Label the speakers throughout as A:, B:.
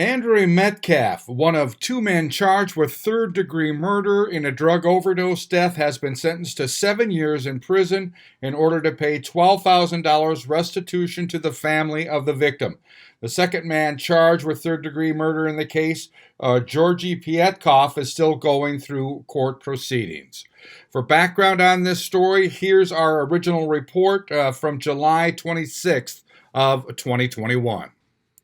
A: Andre Metcalf, one of two men charged with third-degree murder in a drug overdose death, has been sentenced to 7 years in prison in order to pay $12,000 restitution to the family of the victim. The second man charged with third-degree murder in the case, Georgie Piatkoff, is still going through court proceedings. For background on this story, here's our original report from July 26th of 2021.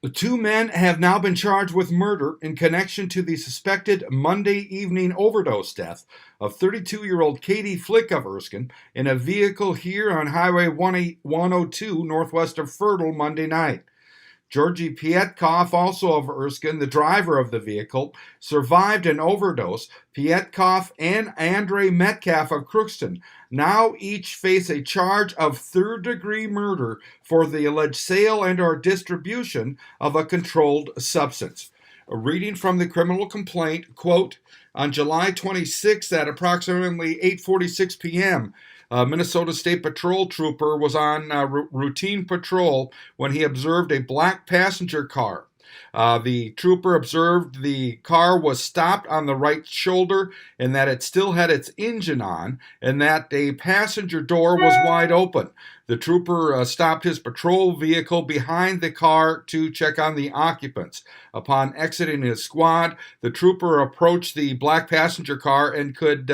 A: The two men have now been charged with murder in connection to the suspected Monday evening overdose death of 32-year-old Katie Flick of Erskine in a vehicle here on Highway 102 northwest of Fertile Monday night. Georgie Piatkoff, also of Erskine, the driver of the vehicle, survived an overdose. Piatkoff and Andre Metcalf of Crookston now each face a charge of third-degree murder for the alleged sale and or distribution of a controlled substance. A reading from the criminal complaint, quote, on July 26th at approximately 8:46 p.m., Minnesota State Patrol trooper was on routine patrol when he observed a black passenger car. The trooper observed the car was stopped on the right shoulder and that it still had its engine on and that a passenger door was wide open. The trooper stopped his patrol vehicle behind the car to check on the occupants. Upon exiting his squad, the trooper approached the black passenger car and could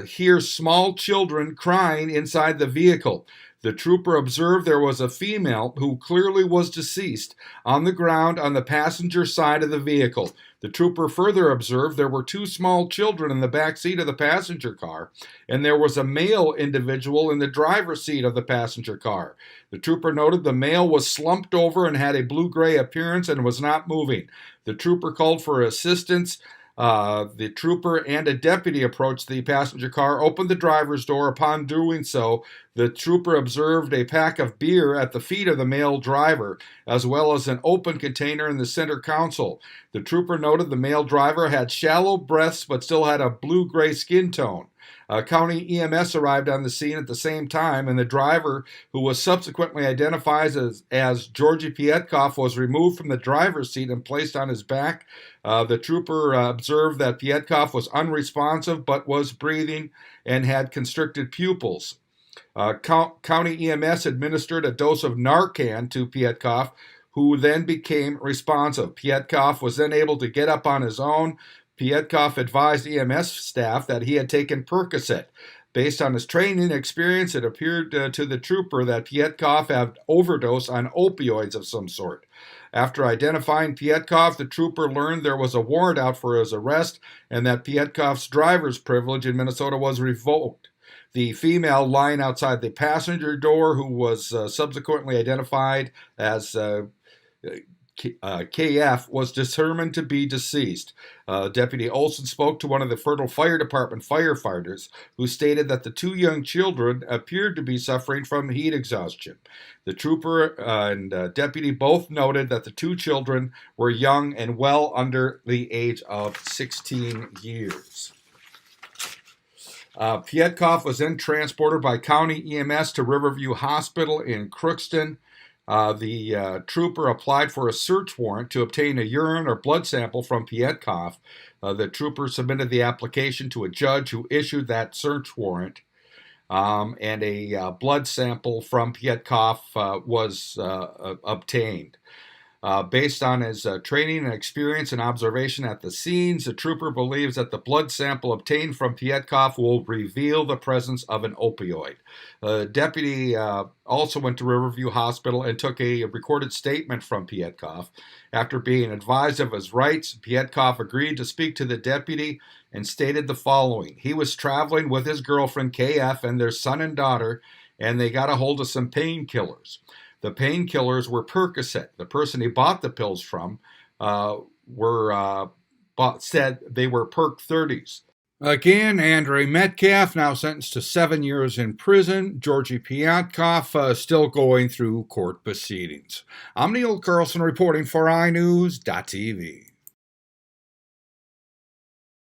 A: hear small children crying inside the vehicle. The trooper observed there was a female who clearly was deceased on the ground on the passenger side of the vehicle. The trooper further observed there were two small children in the back seat of the passenger car, and there was a male individual in the driver's seat of the passenger car. The trooper noted the male was slumped over and had a blue-gray appearance and was not moving. The trooper called for assistance. The trooper and a deputy approached the passenger car, opened the driver's door. Upon doing so, the trooper observed a pack of beer at the feet of the male driver, as well as an open container in the center console. The trooper noted the male driver had shallow breaths but still had a blue-gray skin tone. County EMS arrived on the scene at the same time, and the driver, who was subsequently identified as Georgie Piatkoff, was removed from the driver's seat and placed on his back. The trooper observed that Piatkoff was unresponsive but was breathing and had constricted pupils. County EMS administered a dose of Narcan to Piatkoff, who then became responsive. Piatkoff was then able to get up on his own. Piatkoff advised EMS staff that he had taken Percocet. Based on his training experience, it appeared to the trooper that Piatkoff had overdosed on opioids of some sort. After identifying Piatkoff, the trooper learned there was a warrant out for his arrest and that Piatkoff's driver's privilege in Minnesota was revoked. The female lying outside the passenger door, who was subsequently identified as KF, was determined to be deceased. Deputy Olson spoke to one of the Fertile Fire Department firefighters, who stated that the two young children appeared to be suffering from heat exhaustion. The trooper and deputy both noted that the two children were young and well under the age of 16 years. Piatkoff was then transported by County EMS to Riverview Hospital in Crookston. The trooper applied for a search warrant to obtain a urine or blood sample from Piatkoff. The trooper submitted the application to a judge who issued that search warrant, and a blood sample from Piatkoff was obtained. Based on his training and experience and observation at the scenes, the trooper believes that the blood sample obtained from Piatkoff will reveal the presence of an opioid. The deputy also went to Riverview Hospital and took a recorded statement from Piatkoff. After being advised of his rights, Piatkoff agreed to speak to the deputy and stated the following. He was traveling with his girlfriend, KF, and their son and daughter, and they got a hold of some painkillers. The painkillers were Percocet. The person he bought the pills from said they were Perc 30s. Again, Andre Metcalf now sentenced to 7 years in prison. Georgie Piatkoff still going through court proceedings. I'm Neil Carlson reporting for iNewZ.TV.